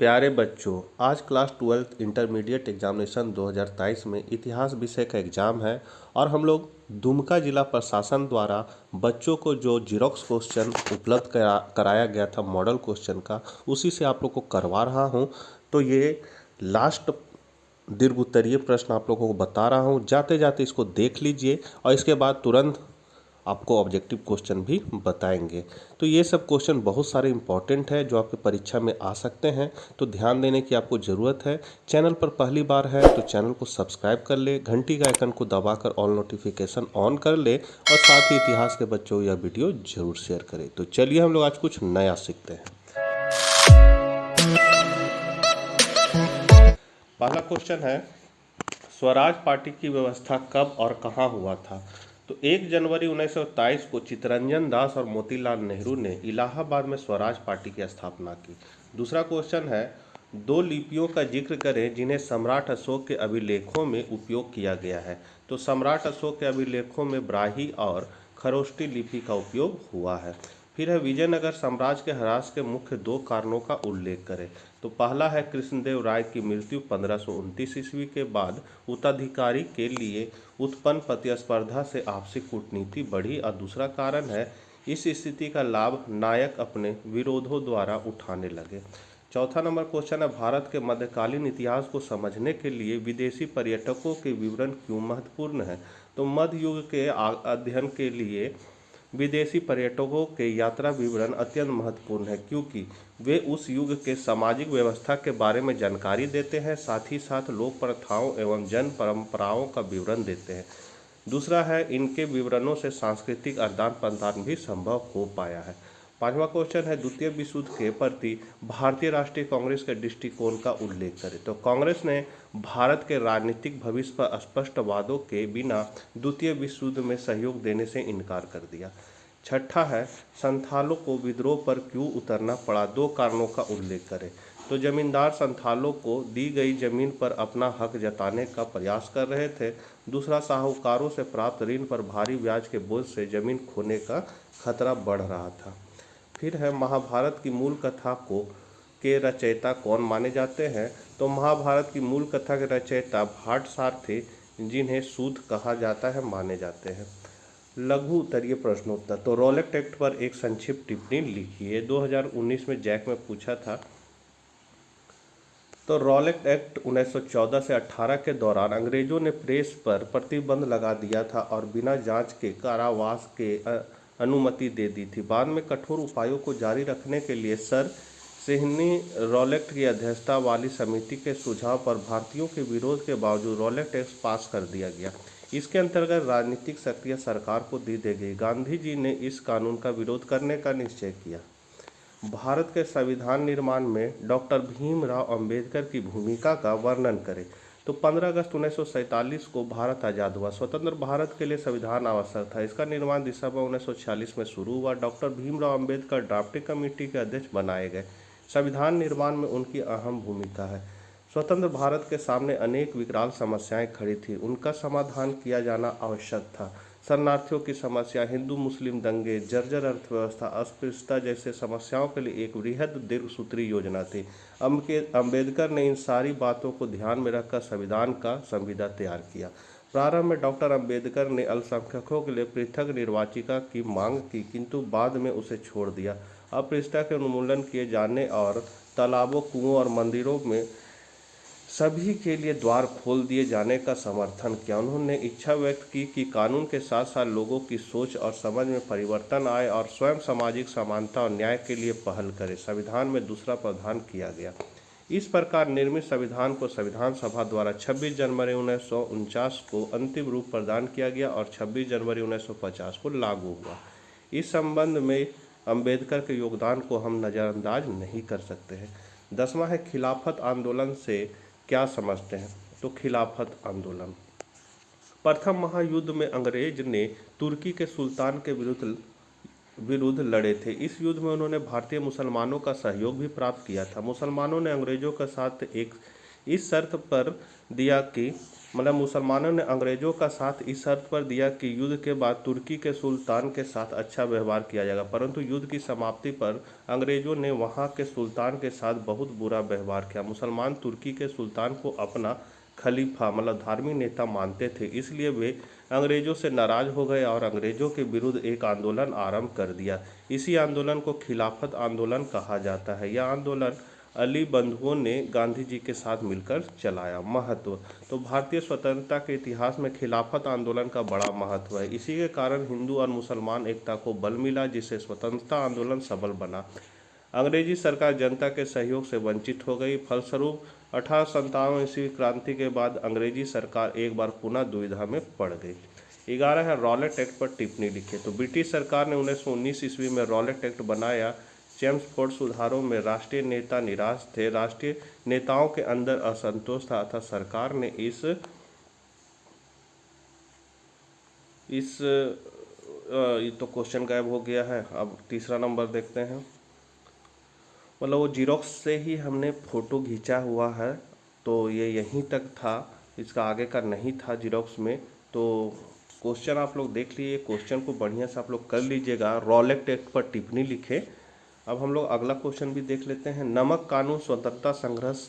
प्यारे बच्चों, आज क्लास 12th इंटरमीडिएट एग्जामिनेशन 2023 में इतिहास विषय का एग्ज़ाम है और हम लोग दुमका जिला प्रशासन द्वारा बच्चों को जो जीरोक्स क्वेश्चन उपलब्ध कराया गया था मॉडल क्वेश्चन का, उसी से आप लोग को करवा रहा हूं। तो ये लास्ट दीर्घ उत्तरीय प्रश्न आप लोगों को बता रहा हूं, जाते जाते इसको देख लीजिए और इसके बाद तुरंत आपको ऑब्जेक्टिव क्वेश्चन भी बताएंगे। तो ये सब क्वेश्चन बहुत सारे इंपॉर्टेंट है जो आपके परीक्षा में आ सकते हैं, तो ध्यान देने की आपको ज़रूरत है। चैनल पर पहली बार है तो चैनल को सब्सक्राइब कर ले, घंटी का आइकन को दबाकर ऑल नोटिफिकेशन ऑन कर ले और साथ ही इतिहास के बच्चों यह वीडियो जरूर शेयर करें। तो चलिए हम लोग आज कुछ नया सीखते हैं। पहला क्वेश्चन है, स्वराज पार्टी की व्यवस्था कब और कहाँ हुआ था? तो 1 जनवरी 1927 को चित्तरंजन दास और मोतीलाल नेहरू ने इलाहाबाद में स्वराज पार्टी की स्थापना की। दूसरा क्वेश्चन है, 2 लिपियों का जिक्र करें जिन्हें सम्राट अशोक के अभिलेखों में उपयोग किया गया है। तो सम्राट अशोक के अभिलेखों में ब्राही और खरोष्टी लिपि का उपयोग हुआ है। फिर है, विजयनगर साम्राज्य के ह्रास के मुख्य 2 कारणों का उल्लेख करें। तो पहला है कृष्णदेव राय की मृत्यु 1529 ईस्वी के बाद उत्तराधिकारी के लिए उत्पन्न प्रतिस्पर्धा से आपसी कूटनीति बढ़ी और दूसरा कारण है, इस स्थिति का लाभ नायक अपने विरोधों द्वारा उठाने लगे। चौथा नंबर क्वेश्चन है, भारत के मध्यकालीन इतिहास को समझने के लिए विदेशी पर्यटकों के विवरण क्यों महत्वपूर्ण है? तो मध्य युग के अध्ययन के लिए विदेशी पर्यटकों के यात्रा विवरण अत्यंत महत्वपूर्ण है, क्योंकि वे उस युग के सामाजिक व्यवस्था के बारे में जानकारी देते हैं, साथ ही साथ लोक प्रथाओं एवं जन परंपराओं का विवरण देते हैं। दूसरा है, इनके विवरणों से सांस्कृतिक आदान प्रदान भी संभव हो पाया है। पांचवा क्वेश्चन है, द्वितीय विश्व युद्ध के प्रति भारतीय राष्ट्रीय कांग्रेस के दृष्टिकोण का उल्लेख करें। तो कांग्रेस ने भारत के राजनीतिक भविष्य पर स्पष्ट वादों के बिना द्वितीय विश्व युद्ध में सहयोग देने से इनकार कर दिया। छठा है, संथालों को विद्रोह पर क्यों उतरना पड़ा? 2 कारणों का उल्लेख करें। तो जमींदार संथालों को दी गई जमीन पर अपना हक जताने का प्रयास कर रहे थे। दूसरा, साहूकारों से प्राप्त ऋण पर भारी ब्याज के बोझ से जमीन खोने का खतरा बढ़ रहा था। फिर है, महाभारत की मूल कथा को के रचयिता कौन माने जाते हैं? तो महाभारत की मूल कथा के रचयिता भाटसार थे, जिन्हें सूत कहा जाता है, माने जाते हैं। लघु उत्तरीय प्रश्नोत्तर। तो रॉलेट एक्ट पर एक संक्षिप्त टिप्पणी लिखिए। 2019 में जैक में पूछा था। तो रॉलेट एक्ट 1914 से 18 के दौरान अंग्रेजों ने प्रेस पर प्रतिबंध लगा दिया था और बिना जांच के कारावास के अनुमति दे दी थी। बाद में कठोर उपायों को जारी रखने के लिए सर सिडनी रॉलेट की अध्यक्षता वाली समिति के सुझाव पर भारतीयों के विरोध के बावजूद रॉलेट एक्ट पास कर दिया गया। इसके अंतर्गत राजनीतिक शक्तियां सरकार को दी गई। गांधी जी ने इस कानून का विरोध करने का निश्चय किया। भारत के संविधान निर्माण में डॉक्टर भीमराव अंबेडकर की भूमिका का वर्णन करें। तो 15 अगस्त 1947 को भारत आज़ाद हुआ। स्वतंत्र भारत के लिए संविधान आवश्यक था। इसका निर्माण दिसंबर 1946 में शुरू हुआ। Doctor Bhimrao Ambedkar drafting committee के अध्यक्ष बनाए गए। संविधान निर्माण में उनकी अहम भूमिका है। स्वतंत्र भारत के सामने अनेक विकराल समस्याएं खड़ी थी, उनका समाधान किया जाना आवश्यक था। शरणार्थियों की समस्या, हिंदू मुस्लिम दंगे, जर्जर अर्थव्यवस्था, अस्पृश्यता जैसे समस्याओं के लिए एक वृहद दीर्घसूत्री योजना थी। अंबेडकर ने इन सारी बातों को ध्यान में रखकर संविधान का संविदा तैयार किया। प्रारंभ में डॉक्टर अंबेडकर ने अल्पसंख्यकों के लिए पृथक निर्वाचिका की मांग की, किंतु बाद में उसे छोड़ दिया। अस्पृश्यता के उन्मूलन किए जाने और तालाबों, कुओं और मंदिरों में सभी के लिए द्वार खोल दिए जाने का समर्थन किया। उन्होंने इच्छा व्यक्त की कि कानून के साथ साथ लोगों की सोच और समझ में परिवर्तन आए और स्वयं सामाजिक समानता और न्याय के लिए पहल करे। संविधान में दूसरा प्रावधान किया गया। इस प्रकार निर्मित संविधान को संविधान सभा द्वारा 26 जनवरी 1949 को अंतिम रूप प्रदान किया गया और 26 जनवरी 1950 को लागू हुआ। इस संबंध में अंबेडकर के योगदान को हम नज़रअंदाज नहीं कर सकते हैं। 10वां है, खिलाफत आंदोलन से क्या समझते हैं? तो खिलाफत आंदोलन प्रथम महायुद्ध में अंग्रेज ने तुर्की के सुल्तान के विरुद्ध लड़े थे। इस युद्ध में उन्होंने भारतीय मुसलमानों का सहयोग भी प्राप्त किया था। मुसलमानों ने अंग्रेजों के साथ एक इस शर्त पर दिया कि मतलब मुसलमानों ने अंग्रेजों का साथ इस शर्त पर दिया कि युद्ध के बाद तुर्की के सुल्तान के साथ अच्छा व्यवहार किया जाएगा, परंतु युद्ध की समाप्ति पर अंग्रेजों ने वहां के सुल्तान के साथ बहुत बुरा व्यवहार किया। मुसलमान तुर्की के सुल्तान को अपना खलीफा मतलब धार्मिक नेता मानते थे, इसलिए वे अंग्रेजों से नाराज हो गए और अंग्रेजों के विरुद्ध एक आंदोलन आरंभ कर दिया। इसी आंदोलन को खिलाफत आंदोलन कहा जाता है। यह आंदोलन अली बंधुओं ने गांधी जी के साथ मिलकर चलाया। महत्व, तो भारतीय स्वतंत्रता के इतिहास में खिलाफत आंदोलन का बड़ा महत्व है। इसी के कारण हिंदू और मुसलमान एकता को बल मिला, जिससे स्वतंत्रता आंदोलन सबल बना। अंग्रेजी सरकार जनता के सहयोग से वंचित हो गई। फलस्वरूप 1857 ईस्वी क्रांति के बाद अंग्रेजी सरकार एक बार पुनः दुविधा में पड़ गई। 11 है रॉलेट एक्ट पर टिप्पणी लिखिए। तो ब्रिटिश सरकार ने 1919 ईस्वी में रॉलेट एक्ट बनाया। चेम्सफोर्ड सुधारों में राष्ट्रीय नेता निराश थे। राष्ट्रीय नेताओं के अंदर असंतोष था, अतः सरकार ने ये तो क्वेश्चन गायब हो गया है। अब तीसरा नंबर देखते हैं। मतलब वो जीरोक्स से ही हमने फ़ोटो खींचा हुआ है, तो ये यहीं तक था, इसका आगे का नहीं था जीरोक्स में। तो क्वेश्चन आप लोग देख लीजिए, क्वेश्चन को बढ़िया से आप लोग कर लीजिएगा। रॉलेट एक्ट पर टिप्पणी लिखे। अब हम लोग अगला क्वेश्चन भी देख लेते हैं। नमक कानून स्वतंत्रता संघर्ष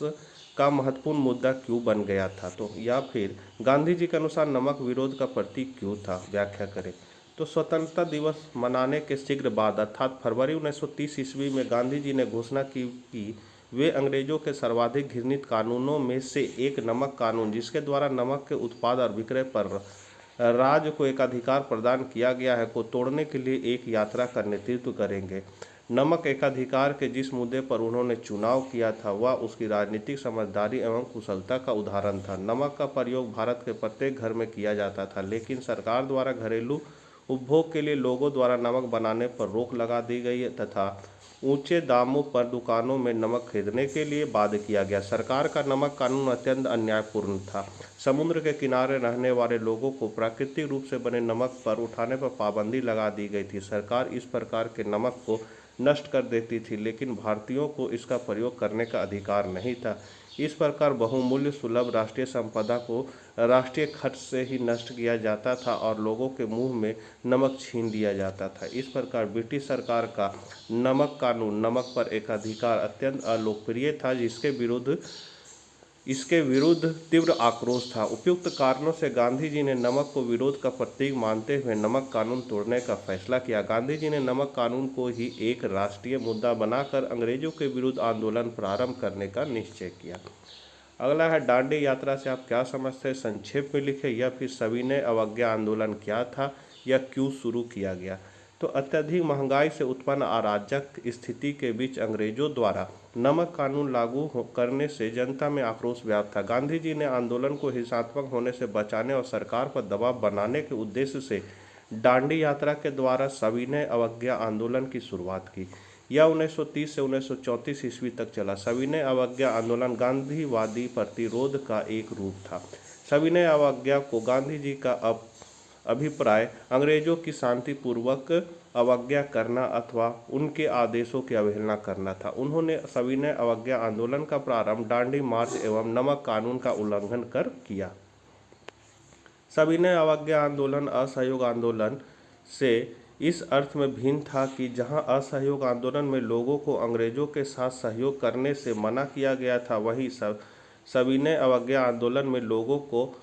का महत्वपूर्ण मुद्दा क्यों बन गया था? तो या फिर गांधी जी के अनुसार नमक विरोध का प्रतीक क्यों था? व्याख्या करें। तो स्वतंत्रता दिवस मनाने के शीघ्र बाद अर्थात फरवरी 1930 ईस्वी में गांधी जी ने घोषणा की कि वे अंग्रेजों के सर्वाधिक घृणित कानूनों में से एक नमक कानून, जिसके द्वारा नमक के उत्पाद और विक्रय पर राज्य को एकाधिकार प्रदान किया गया है, को तोड़ने के लिए एक यात्रा का नेतृत्व करेंगे। नमक एकाधिकार के जिस मुद्दे पर उन्होंने चुनाव किया था वह उसकी राजनीतिक समझदारी एवं कुशलता का उदाहरण था। नमक का प्रयोग भारत के प्रत्येक घर में किया जाता था, लेकिन सरकार द्वारा घरेलू उपभोग के लिए लोगों द्वारा नमक बनाने पर रोक लगा दी गई तथा ऊंचे दामों पर दुकानों में नमक खरीदने के लिए बाध्य किया गया। सरकार का नमक कानून अत्यंत अन्यायपूर्ण था। समुद्र के किनारे रहने वाले लोगों को प्राकृतिक रूप से बने नमक पर उठाने पर पाबंदी लगा दी गई थी। सरकार इस प्रकार के नमक को नष्ट कर देती थी, लेकिन भारतीयों को इसका प्रयोग करने का अधिकार नहीं था। इस प्रकार बहुमूल्य सुलभ राष्ट्रीय संपदा को राष्ट्रीय खर्च से ही नष्ट किया जाता था और लोगों के मुंह में नमक छीन लिया जाता था। इस प्रकार ब्रिटिश सरकार का नमक कानून, नमक पर एकाधिकार, अत्यंत अलोकप्रिय था, इसके विरुद्ध तीव्र आक्रोश था। उपयुक्त कारणों से गांधी जी ने नमक को विरोध का प्रतीक मानते हुए नमक कानून तोड़ने का फैसला किया। गांधी जी ने नमक कानून को ही एक राष्ट्रीय मुद्दा बनाकर अंग्रेजों के विरुद्ध आंदोलन प्रारंभ करने का निश्चय किया। अगला है दांडी यात्रा से आप क्या समझते हैं? संक्षेप में लिखें। या फिर सविनय अवज्ञा आंदोलन क्या था या क्यों शुरू किया गया? तो अत्यधिक महंगाई से उत्पन्न अराजक स्थिति के बीच अंग्रेजों द्वारा नमक कानून लागू करने से जनता में आक्रोश व्याप्त था। गांधी जी ने आंदोलन को हिंसात्मक होने से बचाने और सरकार पर दबाव बनाने के उद्देश्य से दांडी यात्रा के द्वारा सविनय अवज्ञा आंदोलन की शुरुआत की। यह 1930 से 1934 ईस्वी तक चला। सविनय अवज्ञा आंदोलन गांधीवादी प्रतिरोध का एक रूप था। सविनय अवज्ञा को गांधी जी का अभिप्राय अंग्रेजों की शांतिपूर्वक अवज्ञा करना अथवा उनके आदेशों की अवहेलना करना था। उन्होंने सविनय अवज्ञा आंदोलन का प्रारंभ दांडी मार्च एवं नमक कानून का उल्लंघन कर किया। सविनय अवज्ञा आंदोलन असहयोग आंदोलन से इस अर्थ में भिन्न था कि जहां असहयोग आंदोलन में लोगों को अंग्रेजों के साथ सहयोग करने से मना किया गया था, वहीं सविनय अवज्ञा आंदोलन में लोगों को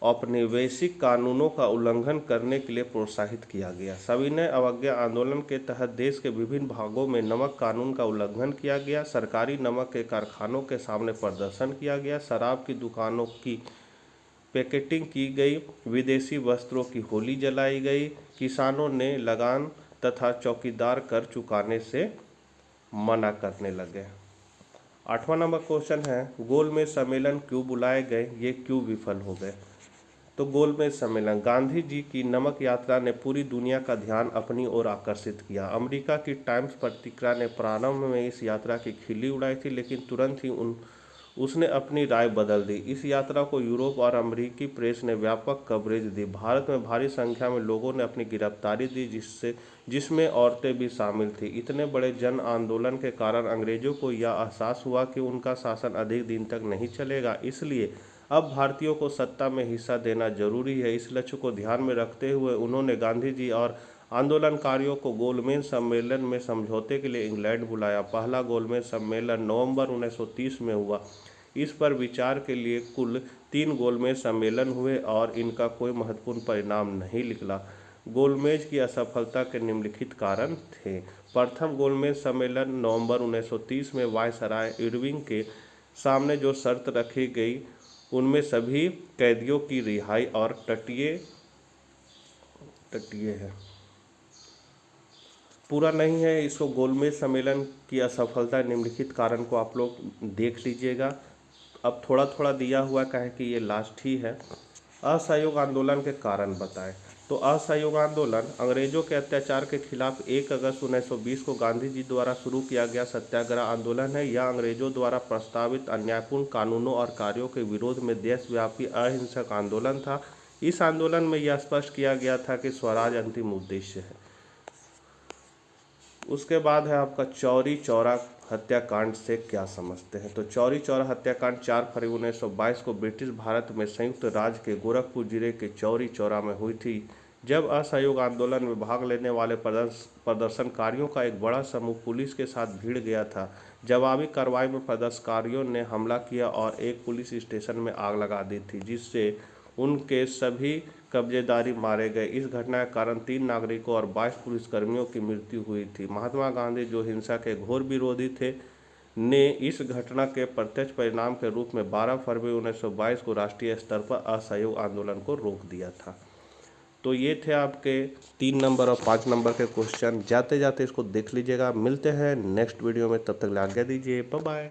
औपनिवेशिक कानूनों का उल्लंघन करने के लिए प्रोत्साहित किया गया। सविनय अवज्ञा आंदोलन के तहत देश के विभिन्न भागों में नमक कानून का उल्लंघन किया गया। सरकारी नमक के कारखानों के सामने प्रदर्शन किया गया। शराब की दुकानों की पैकेटिंग की गई। विदेशी वस्त्रों की होली जलाई गई। किसानों ने लगान तथा चौकीदार कर चुकाने से मना करने लगे। 8वां नंबर क्वेश्चन है, गोलमेज सम्मेलन क्यों बुलाए गए, ये क्यों विफल हो गए? तो गोलमेज सम्मेलन, गांधी जी की नमक यात्रा ने पूरी दुनिया का ध्यान अपनी ओर आकर्षित किया। अमेरिका की टाइम्स पत्रिका ने प्रारंभ में इस यात्रा की खिल्ली उड़ाई थी, लेकिन तुरंत ही उसने अपनी राय बदल दी। इस यात्रा को यूरोप और अमेरिकी प्रेस ने व्यापक कवरेज दी। भारत में भारी संख्या में लोगों ने अपनी गिरफ्तारी दी, जिसमें औरतें भी शामिल थीं। इतने बड़े जन आंदोलन के कारण अंग्रेजों को यह एहसास हुआ कि उनका शासन अधिक दिन तक नहीं चलेगा, इसलिए अब भारतीयों को सत्ता में हिस्सा देना जरूरी है। इस लक्ष्य को ध्यान में रखते हुए उन्होंने गांधी जी और आंदोलनकारियों को गोलमेज सम्मेलन में समझौते के लिए इंग्लैंड बुलाया। पहला गोलमेज सम्मेलन नवंबर 1930 में हुआ। इस पर विचार के लिए कुल 3 गोलमेज सम्मेलन हुए और इनका कोई महत्वपूर्ण परिणाम नहीं निकला। गोलमेज की असफलता के निम्नलिखित कारण थे। प्रथम गोलमेज सम्मेलन नवंबर 1930 में वायसराय इरविंग के सामने जो शर्त रखी गई उनमें सभी कैदियों की रिहाई और तटीय है पूरा नहीं है। इसको गोलमेज सम्मेलन की असफलता निम्नलिखित कारण को आप लोग देख लीजिएगा। अब थोड़ा थोड़ा दिया हुआ कहे कि ये लास्ट ही है। असहयोग आंदोलन के कारण बताएं। तो असहयोग आंदोलन अंग्रेजों के अत्याचार के खिलाफ 1 अगस्त 1920 को गांधी जी द्वारा शुरू किया गया सत्याग्रह आंदोलन है। यह अंग्रेजों द्वारा प्रस्तावित अन्यायपूर्ण कानूनों और कार्यों के विरोध में देशव्यापी अहिंसक आंदोलन था। इस आंदोलन में यह स्पष्ट किया गया था कि स्वराज अंतिम उद्देश्य है। उसके बाद है आपका चौरी चौरा हत्याकांड से क्या समझते हैं। तो चौरी चौरा हत्याकांड 4 फरवरी 1922 को ब्रिटिश भारत में संयुक्त राज्य के गोरखपुर जिले के चौरी चौरा में हुई थी, जब असहयोग आंदोलन में भाग लेने वाले प्रदर्शनकारियों का एक बड़ा समूह पुलिस के साथ भिड़ गया था। जवाबी कार्रवाई में प्रदर्शनकारियों ने हमला किया और एक पुलिस स्टेशन में आग लगा दी थी, जिससे उनके सभी कब्जेदारी मारे गए। इस घटना के कारण 3 नागरिकों और 22 पुलिसकर्मियों की मृत्यु हुई थी। महात्मा गांधी, जो हिंसा के घोर विरोधी थे, ने इस घटना के प्रत्यक्ष परिणाम के रूप में 12 फरवरी 1922 को राष्ट्रीय स्तर पर असहयोग आंदोलन को रोक दिया था। तो ये थे आपके 3 नंबर और 5 नंबर के क्वेश्चन। जाते जाते इसको देख लीजिएगा। मिलते हैं नेक्स्ट वीडियो में, तब तक आज्ञा दीजिए। Bye bye.